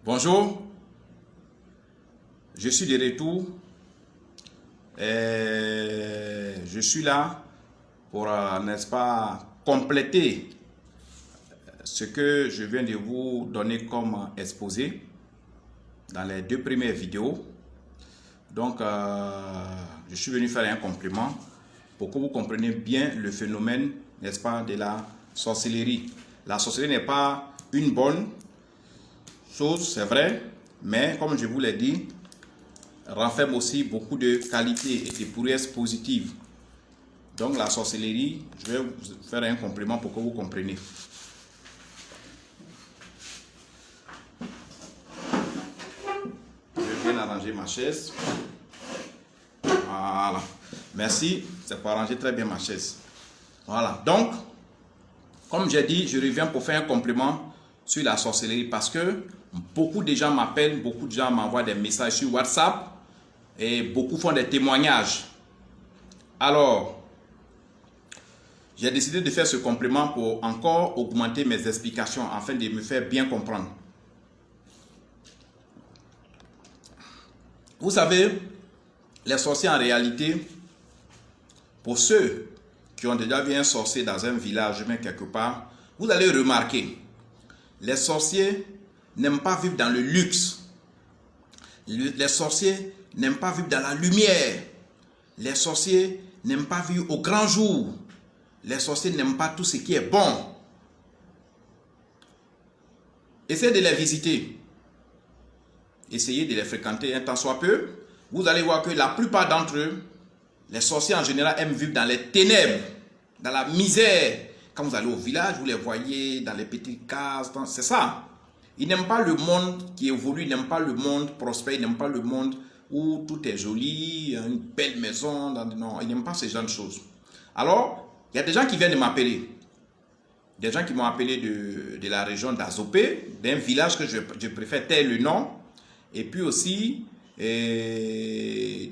Bonjour, je suis de retour et je suis là pour, n'est-ce pas, compléter ce que je viens de vous donner comme exposé dans les deux premières vidéos. Donc, je suis venu faire un complément pour que vous compreniez bien le phénomène, n'est-ce pas, de la sorcellerie. La sorcellerie n'est pas une bonne chose, c'est vrai, mais comme je vous l'ai dit, renferme aussi beaucoup de qualités et de prouesses positives. Donc la sorcellerie, je vais vous faire un complément pour que vous compreniez. Je vais bien arranger ma chaise. Voilà. Merci, c'est pour arranger très bien ma chaise. Voilà. Donc, comme j'ai dit, je reviens pour faire un complément sur la sorcellerie parce que beaucoup de gens m'appellent, beaucoup de gens m'envoient des messages sur WhatsApp et beaucoup font des témoignages. Alors, j'ai décidé de faire ce complément pour encore augmenter mes explications afin de me faire bien comprendre. Vous savez, les sorciers en réalité, pour ceux qui ont déjà vu un sorcier dans un village, même quelque part, vous allez remarquer, les sorciers n'aiment pas vivre dans le luxe. Les sorciers n'aiment pas vivre dans la lumière. Les sorciers n'aiment pas vivre au grand jour. Les sorciers n'aiment pas tout ce qui est bon. Essayez de les visiter. Essayez de les fréquenter un temps soit peu. Vous allez voir que la plupart d'entre eux, les sorciers en général aiment vivre dans les ténèbres, dans la misère. Quand vous allez au village, vous les voyez dans les petites cases. C'est ça. Ils n'aiment pas le monde qui évolue, ils n'aiment pas le monde prospère, ils n'aiment pas le monde où tout est joli, une belle maison. Non, ils n'aiment pas ce genre de choses. Alors, il y a des gens qui viennent de m'appeler. Des gens qui m'ont appelé de la région d'Azopé, d'un village que je préfère taire le nom. Et puis aussi,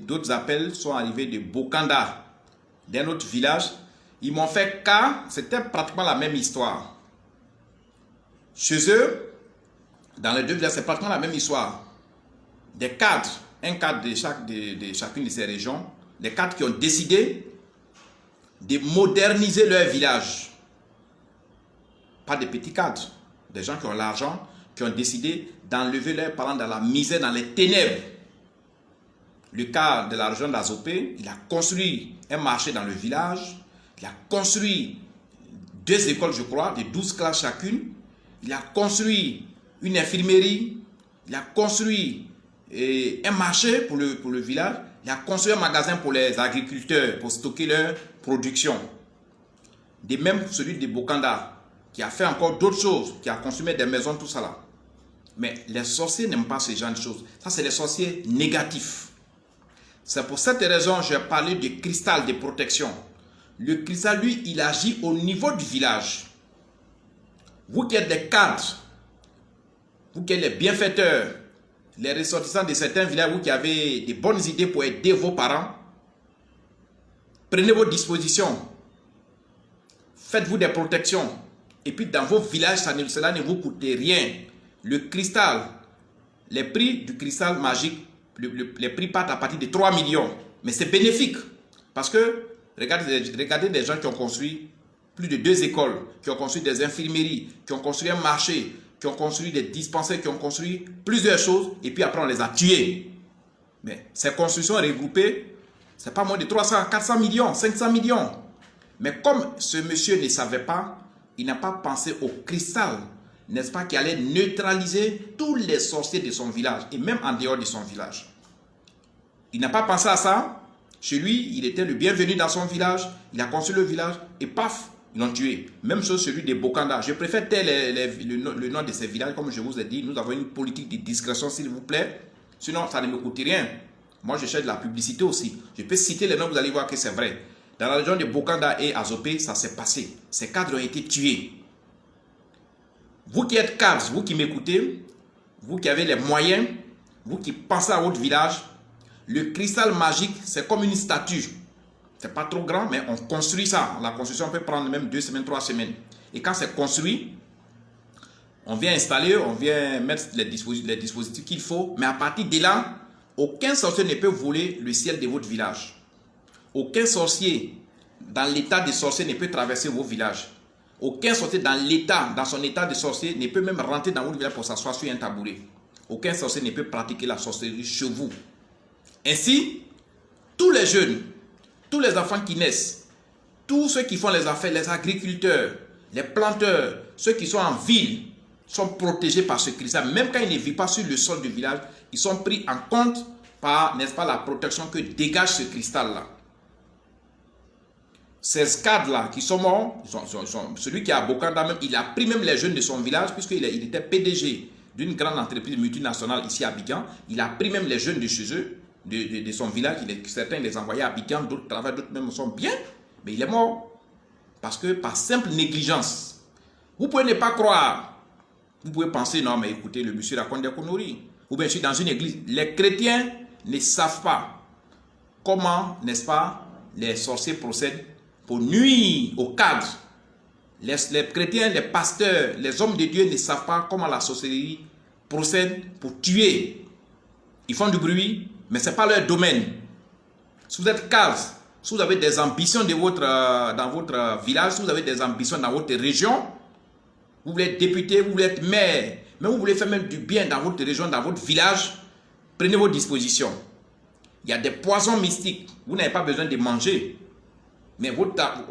d'autres appels sont arrivés de Bokanda, d'un autre village. Ils m'ont fait cas, c'était pratiquement la même histoire. Chez eux, dans les deux villages, c'est pratiquement la même histoire. Des cadres, un cadre de chacune de ces régions, des cadres qui ont décidé de moderniser leur village. Pas des petits cadres, des gens qui ont l'argent, qui ont décidé d'enlever leurs parents dans la misère, dans les ténèbres. Le cadre de la région d'Azopé, il a construit un marché dans le village, il a construit 2 écoles, je crois, de 12 classes chacune, il a construit une infirmerie, il a construit un marché pour le village, il a construit un magasin pour les agriculteurs, pour stocker leur production. De même celui de Bokanda, qui a fait encore d'autres choses, qui a construit des maisons, tout ça là. Mais les sorciers n'aiment pas ce genre de choses. Ça, c'est les sorciers négatifs. C'est pour cette raison que j'ai parlé du cristal de protection. Le cristal, lui, il agit au niveau du village. Vous qui êtes des cadres, vous qui êtes les bienfaiteurs, les ressortissants de certains villages, vous qui avez des bonnes idées pour aider vos parents, prenez vos dispositions. Faites-vous des protections. Et puis dans vos villages, cela ne vous coûte rien. Le cristal, les prix du cristal magique, les prix partent à partir de 3 millions. Mais c'est bénéfique. Parce que, regardez des gens qui ont construit plus de 2 écoles, qui ont construit des infirmeries, qui ont construit un marché, qui ont construit des dispensaires, qui ont construit plusieurs choses, et puis après on les a tués. Mais ces constructions regroupées, c'est pas moins de 300, 400 millions, 500 millions. Mais comme ce monsieur ne savait pas, il n'a pas pensé au cristal, n'est-ce pas, qui allait neutraliser tous les sorciers de son village, et même en dehors de son village. Il n'a pas pensé à ça. Chez lui, il était le bienvenu dans son village, il a construit le village, et paf, ils l'ont tué. Même chose celui de Bokanda. Je préfère taire le nom de ces villages, comme je vous ai dit. Nous avons une politique de discrétion, s'il vous plaît. Sinon, ça ne me coûte rien. Moi, je cherche de la publicité aussi. Je peux citer les noms, vous allez voir que c'est vrai. Dans la région de Bokanda et Azopé, ça s'est passé. Ces cadres ont été tués. Vous qui êtes cadres, vous qui m'écoutez, vous qui avez les moyens, vous qui pensez à votre village, le cristal magique, c'est comme une statue. C'est pas trop grand, mais on construit ça. La construction peut prendre même 2 semaines, 3 semaines. Et quand c'est construit, On vient installer, on vient mettre les dispositifs qu'il faut, mais à partir de là, aucun sorcier ne peut voler le ciel de votre village. Aucun sorcier dans l'état de sorcier ne peut traverser vos villages. Aucun sorcier dans son état de sorcier ne peut même rentrer dans votre village pour s'asseoir sur un tabouret. Aucun sorcier ne peut pratiquer la sorcellerie chez vous. Ainsi, tous les jeunes, tous les enfants qui naissent, tous ceux qui font les affaires, les agriculteurs, les planteurs, ceux qui sont en ville, sont protégés par ce cristal. Même quand ils ne vivent pas sur le sol du village, ils sont pris en compte par, n'est-ce pas, la protection que dégage ce cristal-là. Ces cadres-là qui sont morts, celui qui est à Bokanda même, il a pris même les jeunes de son village, puisqu'il était PDG d'une grande entreprise multinationale ici à Abidjan. Il a pris même les jeunes de chez eux, de son village. Certains les envoyaient à Abidjan, d'autres travaillent, d'autres même sont bien. Mais il est mort. Parce que par simple négligence. Vous pouvez ne pas croire. Vous pouvez penser, non mais écoutez, le monsieur raconte des conneries. Ou bien je suis dans une église. Les chrétiens ne savent pas comment, n'est-ce pas, les sorciers procèdent pour nuire au cadre. Les chrétiens, les pasteurs, les hommes de Dieu ne savent pas comment la sorcellerie procède pour tuer. Ils font du bruit, mais ce n'est pas leur domaine. Si vous êtes cadre, si vous avez des ambitions dans votre village, si vous avez des ambitions dans votre région, vous voulez être député, vous voulez être maire, mais vous voulez faire même du bien dans votre région, dans votre village, prenez vos dispositions. Il y a des poisons mystiques, vous n'avez pas besoin de manger. Mais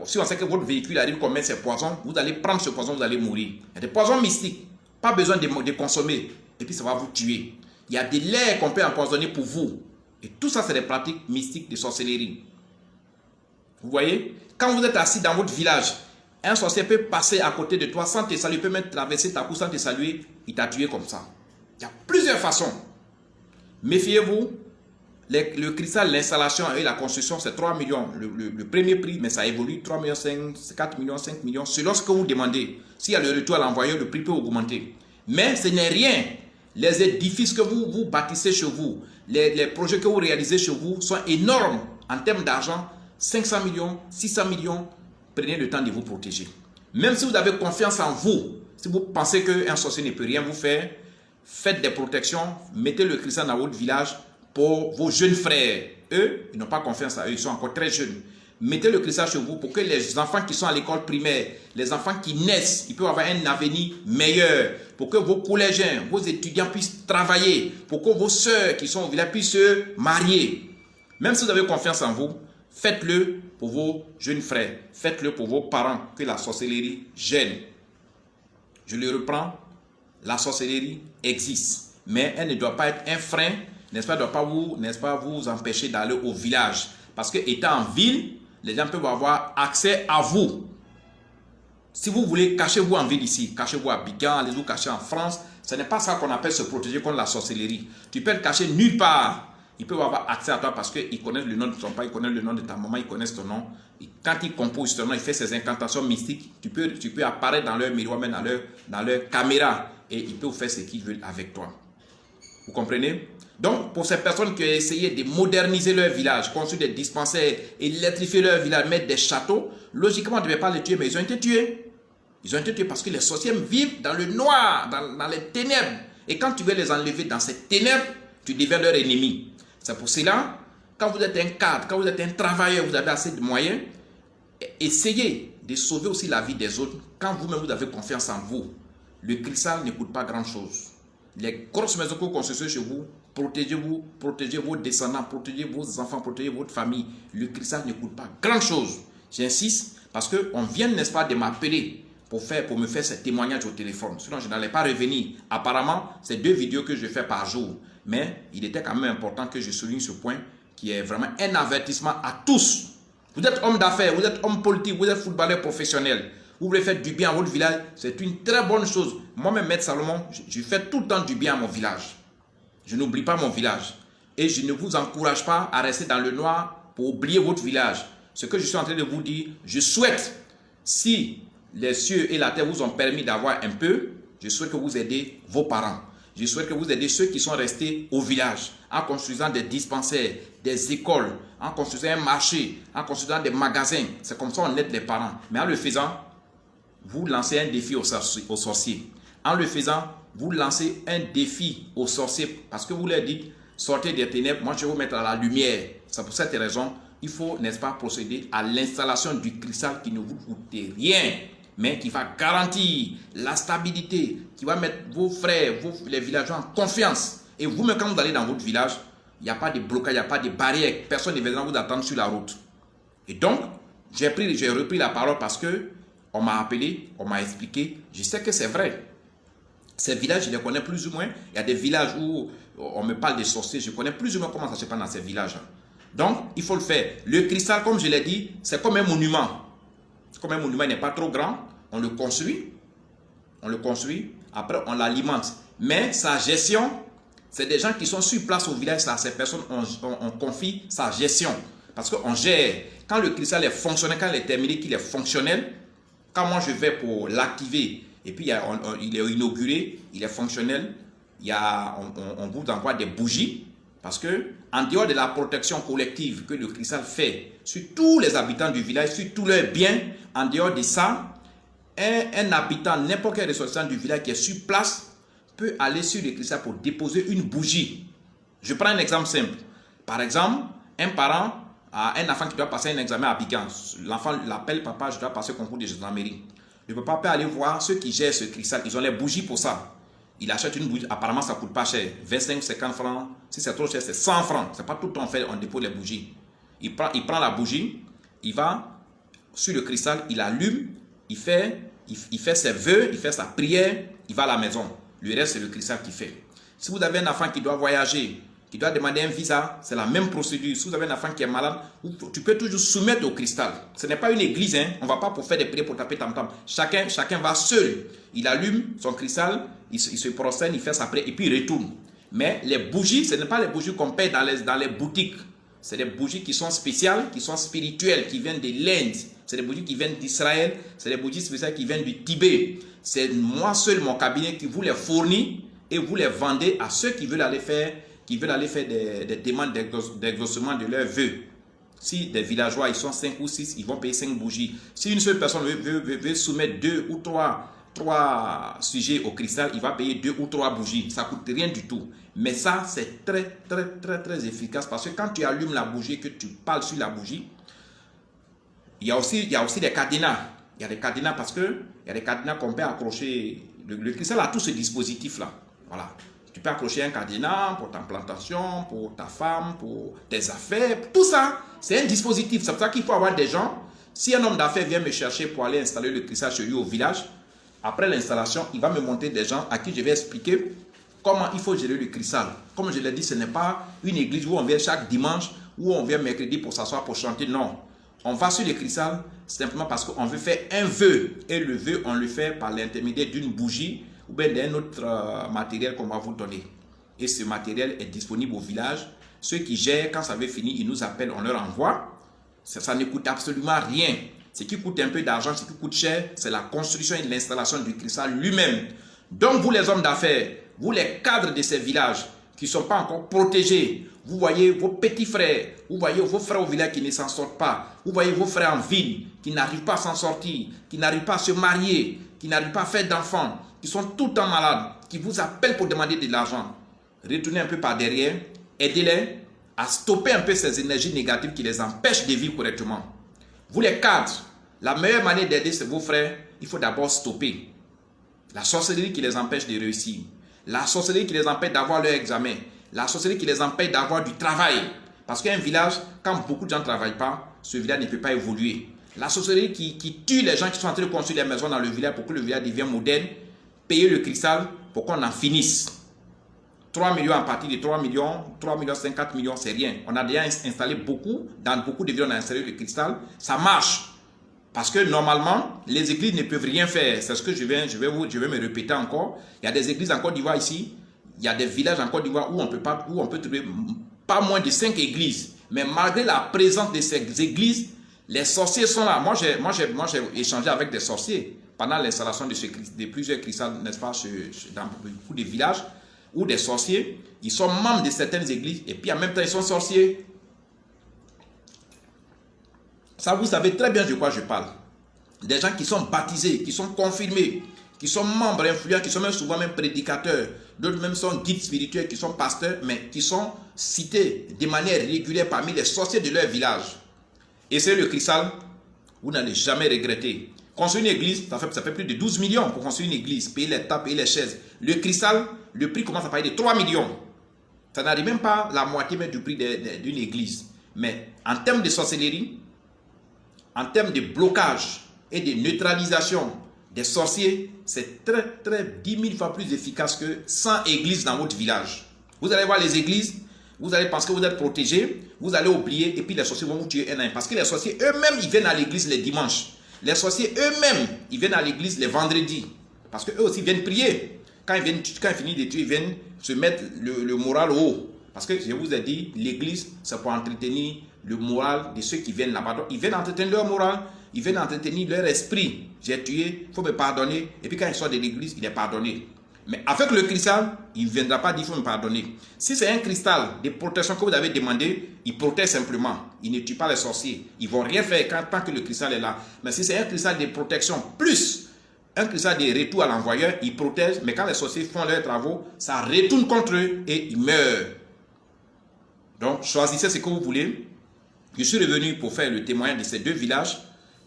si on sait que votre véhicule arrive comme ces poisons, vous allez prendre ce poison, vous allez mourir. Il y a des poisons mystiques, pas besoin de consommer, et puis ça va vous tuer. Il y a des laits qu'on peut empoisonner pour vous. Et tout ça, c'est des pratiques mystiques de sorcellerie. Vous voyez? Quand vous êtes assis dans votre village, un sorcier peut passer à côté de toi sans te saluer, il peut même traverser ta cour sans te saluer, il t'a tué comme ça. Il y a plusieurs façons. Méfiez-vous. Le cristal, l'installation et la construction, c'est 3 millions. Le premier prix, mais ça évolue, 3 millions, 5, 4 millions, 5 millions, selon ce que vous demandez. S'il y a le retour à l'envoyeur, le prix peut augmenter. Mais ce n'est rien. Les édifices que vous bâtissez chez vous, les projets que vous réalisez chez vous sont énormes en termes d'argent. 500 millions, 600 millions, prenez le temps de vous protéger. Même si vous avez confiance en vous, si vous pensez qu'un sorcier ne peut rien vous faire, faites des protections, mettez le cristal dans votre village pour vos jeunes frères. Eux, ils n'ont pas confiance à eux, ils sont encore très jeunes. Mettez le cristal chez vous pour que les enfants qui sont à l'école primaire, les enfants qui naissent, ils peuvent avoir un avenir meilleur, pour que vos collégiens, vos étudiants puissent travailler, pour que vos sœurs qui sont au village puissent se marier. Même si vous avez confiance en vous, faites-le pour vos jeunes frères. Faites-le pour vos parents, que la sorcellerie gêne. Je le reprends, la sorcellerie existe. Mais elle ne doit pas être un frein, n'est-ce pas, ne doit pas vous empêcher d'aller au village. Parce que étant en ville, les gens peuvent avoir accès à vous. Si vous voulez, cachez-vous en ville ici. Cachez-vous à Abidjan, allez-vous cacher en France. Ce n'est pas ça qu'on appelle se protéger contre la sorcellerie. Tu peux le cacher nulle part. Ils peuvent avoir accès à toi parce qu'ils connaissent le nom de ton père, ils connaissent le nom de ta maman, ils connaissent ton nom. Et quand ils composent ton nom, ils font ces incantations mystiques, tu peux apparaître dans leur miroir, même dans leur caméra. Et ils peuvent faire ce qu'ils veulent avec toi. Vous comprenez? Donc, pour ces personnes qui ont essayé de moderniser leur village, construire des dispensaires, électrifier leur village, mettre des châteaux, logiquement, on ne devait pas les tuer, mais ils ont été tués. Ils ont été tués parce que les sorciers vivent dans le noir, dans les ténèbres. Et quand tu veux les enlever dans ces ténèbres, tu deviens leur ennemi. C'est pour cela, quand vous êtes un cadre, quand vous êtes un travailleur, vous avez assez de moyens, essayez de sauver aussi la vie des autres. Quand vous-même vous avez confiance en vous, le cristal ne coûte pas grand-chose. Les grosses maisons que vous construisez chez vous, protégez-vous, protégez vos descendants, protégez vos enfants, protégez votre famille. Le cristal ne coûte pas grand-chose. J'insiste parce qu'on vient, n'est-ce pas, de m'appeler pour me faire ces témoignages au téléphone. Sinon, je n'allais pas revenir. Apparemment, c'est 2 vidéos que je fais par jour. Mais il était quand même important que je souligne ce point qui est vraiment un avertissement à tous. Vous êtes homme d'affaires, vous êtes homme politique, vous êtes footballeur professionnel. Vous voulez faire du bien à votre village, c'est une très bonne chose. Moi-même, Maître Salomon, je fais tout le temps du bien à mon village. Je n'oublie pas mon village. Et je ne vous encourage pas à rester dans le noir pour oublier votre village. Ce que je suis en train de vous dire, je souhaite, si les cieux et la terre vous ont permis d'avoir un peu, je souhaite que vous aidez vos parents. Je souhaite que vous aidez ceux qui sont restés au village en construisant des dispensaires, des écoles, en construisant un marché, en construisant des magasins. C'est comme ça qu'on aide les parents. Mais en le faisant, vous lancez un défi aux sorciers. En le faisant, vous lancez un défi aux sorciers parce que vous leur dites, sortez des ténèbres, moi je vais vous mettre à la lumière. C'est pour cette raison, il faut, n'est-ce pas, procéder à l'installation du cristal qui ne vous coûte rien, mais qui va garantir la stabilité, qui va mettre vos frères, les villageois en confiance. Et vous-même, quand vous allez dans votre village, il n'y a pas de blocage, il n'y a pas de barrière, personne ne viendra vous attendre sur la route. Et donc, j'ai repris la parole parce que on m'a appelé, on m'a expliqué, je sais que c'est vrai. Ces villages, je les connais plus ou moins. Il y a des villages où on me parle des sorciers, je connais plus ou moins comment ça se passe dans ces villages. Donc, il faut le faire. Le cristal, comme je l'ai dit, c'est comme un monument. Comme un monument, il n'est pas trop grand, on le construit. Après on l'alimente. Mais sa gestion, c'est des gens qui sont sur place au village, ça, ces personnes, on confie sa gestion. Parce qu'on gère, quand le cristal est fonctionnel, quand il est terminé, qu'il est fonctionnel, quand moi je vais pour l'activer, et puis il est inauguré, il est fonctionnel, on vous envoie des bougies, parce que en dehors de la protection collective que le cristal fait sur tous les habitants du village, sur tous leurs biens, en dehors de ça, un habitant, n'importe quel ressortissant du village qui est sur place, peut aller sur le cristal pour déposer une bougie. Je prends un exemple simple. Par exemple, un parent a un enfant qui doit passer un examen à Abidjan. L'enfant l'appelle, papa, je dois passer le concours de gendarmerie. Le papa peut aller voir ceux qui gèrent ce cristal. Ils ont les bougies pour ça. Il achète une bougie. Apparemment, ça ne coûte pas cher. 25, 50 francs. Si c'est trop cher, c'est 100 francs. Ce n'est pas tout le temps on dépose les bougies. Il prend la bougie, il va sur le cristal, il allume, il fait ses vœux, il fait sa prière, il va à la maison. Le reste, c'est le cristal qui fait. Si vous avez un enfant qui doit voyager, qui doit demander un visa, c'est la même procédure. Si vous avez un enfant qui est malade, tu peux toujours soumettre au cristal. Ce n'est pas une église, hein. On ne va pas pour faire des prières pour taper tam-tam. Chacun va seul. Il allume son cristal, il se prosterne, il fait sa prière et puis il retourne. Mais les bougies, ce n'est pas les bougies qu'on paye dans les boutiques. C'est des bougies qui sont spéciales, qui sont spirituelles, qui viennent de l'Inde. C'est des bougies qui viennent d'Israël. C'est des bougies spéciales qui viennent du Tibet. C'est moi seul, mon cabinet, qui vous les fournit et vous les vendez à ceux qui veulent aller faire des demandes d'exaucement de leurs vœux. Si des villageois, ils sont 5 ou 6, ils vont payer 5 bougies. Si une seule personne veut soumettre 2 ou 3 sujets au cristal, il va payer 2 ou 3 bougies. Ça ne coûte rien du tout. Mais ça, c'est très, très, très, très efficace parce que quand tu allumes la bougie et que tu parles sur la bougie, il y a aussi des cadenas. Il y a des cadenas parce que il y a des cadenas qu'on peut accrocher. Le cristal a tout ce dispositif-là. Voilà. Tu peux accrocher un cadenas pour ta plantation, pour ta femme, pour tes affaires. Tout ça, c'est un dispositif. C'est pour ça qu'il faut avoir des gens. Si un homme d'affaires vient me chercher pour aller installer le cristal chez lui au village, après l'installation, il va me monter des gens à qui je vais expliquer comment il faut gérer le cristal. Comme je l'ai dit, ce n'est pas une église où on vient chaque dimanche, où on vient mercredi pour s'asseoir pour chanter. Non. On va sur le cristal simplement parce qu'on veut faire un vœu. Et le vœu, on le fait par l'intermédiaire d'une bougie ou bien d'un autre matériel qu'on va vous donner. Et ce matériel est disponible au village. Ceux qui gèrent, quand ça veut finir, ils nous appellent, on leur envoie. Ça ne coûte absolument rien. Ce qui coûte un peu d'argent, ce qui coûte cher, c'est la construction et l'installation du cristal lui-même. Donc vous les hommes d'affaires, vous les cadres de ces villages qui ne sont pas encore protégés, vous voyez vos petits frères, vous voyez vos frères au village qui ne s'en sortent pas, vous voyez vos frères en ville qui n'arrivent pas à s'en sortir, qui n'arrivent pas à se marier, qui n'arrivent pas à faire d'enfants, qui sont tout le temps malades, qui vous appellent pour demander de l'argent. Retournez un peu par derrière, aidez-les à stopper un peu ces énergies négatives qui les empêchent de vivre correctement. Vous les cadres, la meilleure manière d'aider vos frères, il faut d'abord stopper la sorcellerie qui les empêche de réussir, la sorcellerie qui les empêche d'avoir leur examen, la sorcellerie qui les empêche d'avoir du travail. Parce qu'un village, quand beaucoup de gens ne travaillent pas, ce village ne peut pas évoluer. La sorcellerie qui tue les gens qui sont en train de construire des maisons dans le village pour que le village devienne moderne, payer le cristal pour qu'on en finisse. 3 millions à partir de 3 millions, 5, 4 millions, c'est rien. On a déjà installé beaucoup, dans beaucoup de villes, on a installé le cristal. Ça marche. Parce que normalement, les églises ne peuvent rien faire. C'est ce que je vais me répéter encore. Il y a des églises en Côte d'Ivoire ici. Il y a des villages en Côte d'Ivoire où on peut trouver pas moins de 5 églises. Mais malgré la présence de ces églises, les sorciers sont là. Moi, j'ai échangé avec des sorciers pendant l'installation de plusieurs cristals, n'est-ce pas, dans beaucoup de villages, où des sorciers, ils sont membres de certaines églises et puis en même temps, ils sont sorciers. Ça, vous savez très bien de quoi je parle. Des gens qui sont baptisés, qui sont confirmés, qui sont membres influents, qui sont même souvent même prédicateurs, d'autres même sont guides spirituels, qui sont pasteurs, mais qui sont cités de manière régulière parmi les sorciers de leur village. Et c'est le cristal, vous n'allez jamais regretter. Construire une église, ça fait plus de 12 millions pour construire une église, payer les tables, payer les chaises. Le cristal, le prix commence à parler de 3 millions. Ça n'arrive même pas la moitié même du prix d'une église. Mais en termes de sorcellerie, en termes de blocage et de neutralisation des sorciers, c'est très 10 000 fois plus efficace que 100 églises dans votre village. Vous allez voir les églises, vous allez penser que vous êtes protégés, vous allez oublier et puis les sorciers vont vous tuer un à un. Parce que les sorciers eux-mêmes, ils viennent à l'église les dimanches. Les sorciers eux-mêmes, ils viennent à l'église les vendredis. Parce qu'eux aussi viennent prier. Quand ils finissent de tuer, ils viennent se mettre le moral haut. Parce que je vous ai dit, l'église, c'est pour entretenir le moral de ceux qui viennent là-bas. Donc, ils viennent entretenir leur moral, ils viennent entretenir leur esprit. J'ai tué, il faut me pardonner. Et puis quand ils sortent de l'église, il est pardonné. Mais avec le cristal, il ne viendra pas dire il faut me pardonner. Si c'est un cristal de protection que vous avez demandé, il protège simplement. Il ne tue pas les sorciers. Ils ne vont rien faire tant que le cristal est là. Mais si c'est un cristal de protection plus un cristal de retour à l'envoyeur, il protège. Mais quand les sorciers font leurs travaux, ça retourne contre eux et ils meurent. Donc, choisissez ce que vous voulez. Je suis revenu pour faire le témoignage de ces deux villages.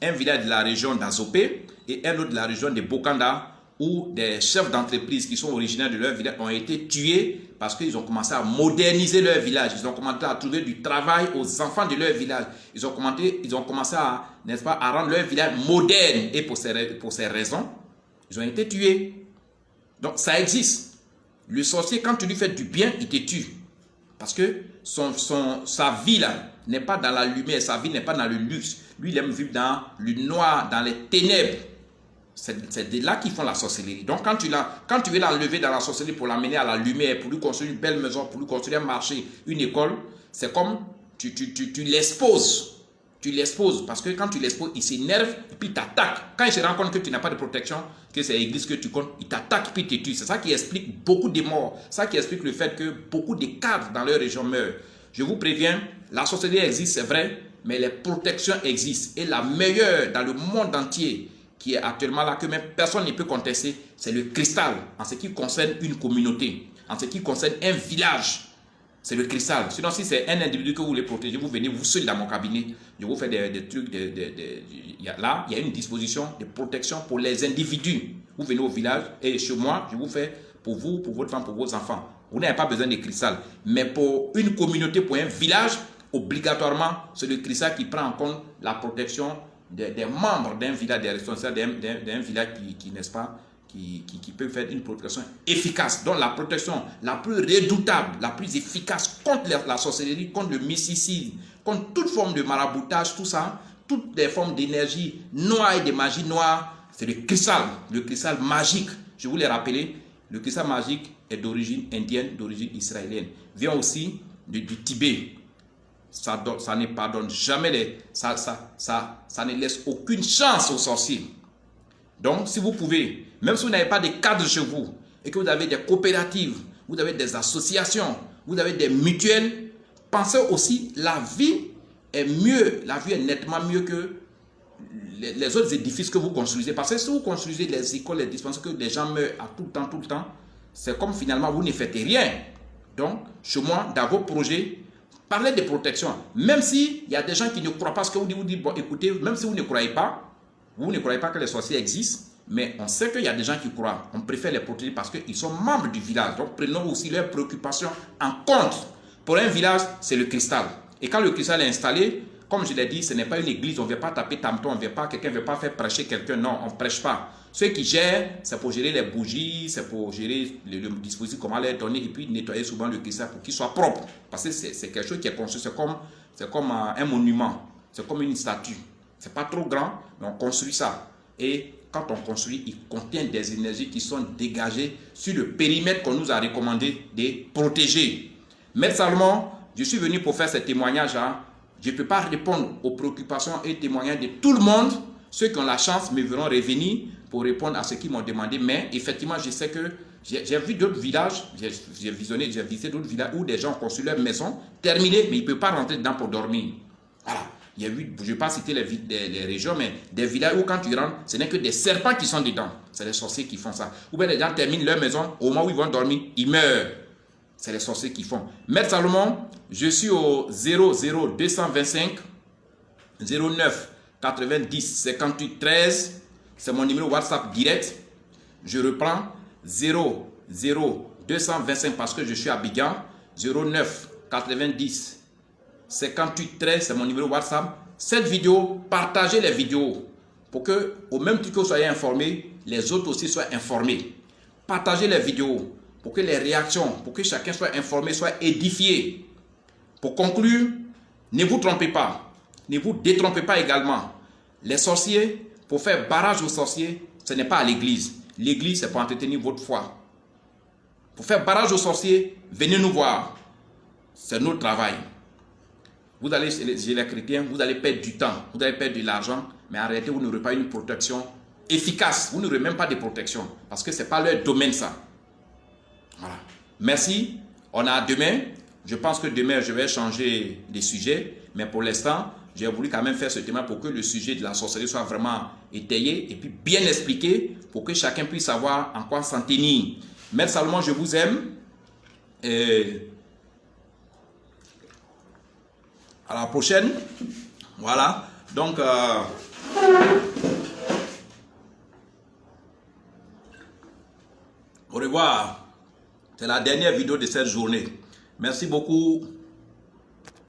Un village de la région d'Azopé et un autre de la région de Bokanda, où des chefs d'entreprise qui sont originaires de leur village ont été tués parce qu'ils ont commencé à moderniser leur village. Ils ont commencé à trouver du travail aux enfants de leur village. Ils ont commencé à, n'est-ce pas, à rendre leur village moderne. Et pour ces raisons, ils ont été tués. Donc, ça existe. Le sorcier, quand tu lui fais du bien, il te tue. Parce que sa vie là n'est pas dans la lumière, sa vie n'est pas dans le luxe. Lui, il aime vivre dans le noir, dans les ténèbres. C'est de là qu'ils font la sorcellerie. Donc, quand tu veux l'enlever dans la sorcellerie pour l'amener à la lumière, pour lui construire une belle maison, pour lui construire un marché, une école, c'est comme tu l'exposes. Tu l'exposes parce que quand tu l'exposes, il s'énerve et puis il t'attaque. Quand il se rend compte que tu n'as pas de protection, que c'est l'église que tu comptes, il t'attaque puis il te tue. C'est ça qui explique beaucoup de morts. C'est ça qui explique le fait que beaucoup de cadres dans leur région meurent. Je vous préviens, la sorcellerie existe, c'est vrai, mais les protections existent. Et la meilleure dans le monde entier, qui est actuellement là, que même personne ne peut contester, c'est le cristal, en ce qui concerne une communauté, en ce qui concerne un village. C'est le cristal. Sinon, si c'est un individu que vous voulez protéger, vous venez vous seul dans mon cabinet, je vous fais des trucs, là, il y a une disposition de protection pour les individus. Vous venez au village et chez moi, je vous fais pour vous, pour votre femme, pour vos enfants. Vous n'avez pas besoin de cristal. Mais pour une communauté, pour un village, obligatoirement, c'est le cristal qui prend en compte la protection des membres d'un village, des responsables d'un village qui n'est-ce pas, qui peut faire une protection efficace. Donc la protection la plus redoutable, la plus efficace contre la sorcellerie, contre le mysticisme, contre toute forme de maraboutage, tout ça, toutes les formes d'énergie noire et de magie noire, c'est le cristal magique. Je vous l'ai rappelé, le cristal magique est d'origine indienne, d'origine israélienne. Vient aussi du Tibet. Ça ne pardonne jamais, ça ne laisse aucune chance aux sorciers. Donc, si vous pouvez, même si vous n'avez pas de cadre chez vous, et que vous avez des coopératives, vous avez des associations, vous avez des mutuelles, pensez aussi, la vie est mieux, la vie est nettement mieux que les autres édifices que vous construisez. Parce que si vous construisez les écoles, les dispensaires, que les gens meurent à tout le temps, c'est comme finalement vous ne faites rien. Donc, chez moi, dans vos projets, parlez de protection. Même s'il y a des gens qui ne croient pas ce que vous dites, bon, écoutez, même si vous ne croyez pas que les sorciers existent, mais on sait qu'il y a des gens qui croient. On préfère les protéger parce qu'ils sont membres du village. Donc, prenons aussi leurs préoccupations en compte. Pour un village, c'est le cristal. Et quand le cristal est installé, comme je l'ai dit, ce n'est pas une église, on ne vient pas taper tam-tom, quelqu'un ne vient pas faire prêcher quelqu'un, non, on ne prêche pas. Ceux qui gèrent, c'est pour gérer les bougies, c'est pour gérer le dispositif, comment les donner, et puis nettoyer souvent le cristal pour qu'il soit propre. Parce que c'est quelque chose qui est construit, c'est comme un monument, c'est comme une statue. Ce n'est pas trop grand, mais on construit ça. Et quand on construit, il contient des énergies qui sont dégagées sur le périmètre qu'on nous a recommandé de protéger. Maître Salomon, je suis venu pour faire ce témoignage-là. Je ne peux pas répondre aux préoccupations et témoignages de tout le monde. Ceux qui ont la chance me verront revenir pour répondre à ce qu'ils m'ont demandé. Mais effectivement, je sais que j'ai vu d'autres villages, j'ai visité d'autres villages où des gens ont construit leur maison terminée, mais ils ne peuvent pas rentrer dedans pour dormir. Voilà. Il y a eu, je ne vais pas citer les régions, mais des villages où quand tu rentres, ce n'est que des serpents qui sont dedans. C'est les sorciers qui font ça. Ou bien les gens terminent leur maison, au moment où ils vont dormir, ils meurent. C'est les sorciers qui font. Maître Salomon, je suis au 00225 09 90 58 13. C'est mon numéro WhatsApp direct. Je reprends 00225 parce que je suis à Abidjan. 09 90 58 13, c'est mon numéro WhatsApp. Cette vidéo, partagez les vidéos pour que, au même titre que vous soyez informés, les autres aussi soient informés. Partagez les vidéos pour que les réactions, pour que chacun soit informé, soit édifié. Pour conclure, ne vous trompez pas. Ne vous détrompez pas également. Les sorciers, pour faire barrage aux sorciers, ce n'est pas à l'église. L'église, c'est pour entretenir votre foi. Pour faire barrage aux sorciers, venez nous voir. C'est notre travail. Vous allez chez les chrétiens, vous allez perdre du temps, vous allez perdre de l'argent, mais en réalité, vous n'aurez pas une protection efficace. Vous n'aurez même pas de protection, parce que ce n'est pas leur domaine, ça. Voilà. Merci. On a demain. Je pense que demain, je vais changer de sujet, mais pour l'instant, j'ai voulu quand même faire ce thème pour que le sujet de la sorcellerie soit vraiment étayé et puis bien expliqué pour que chacun puisse savoir en quoi s'en tenir. Maître Salomon, je vous aime. À la prochaine. Voilà. Donc, au revoir. C'est la dernière vidéo de cette journée. Merci beaucoup.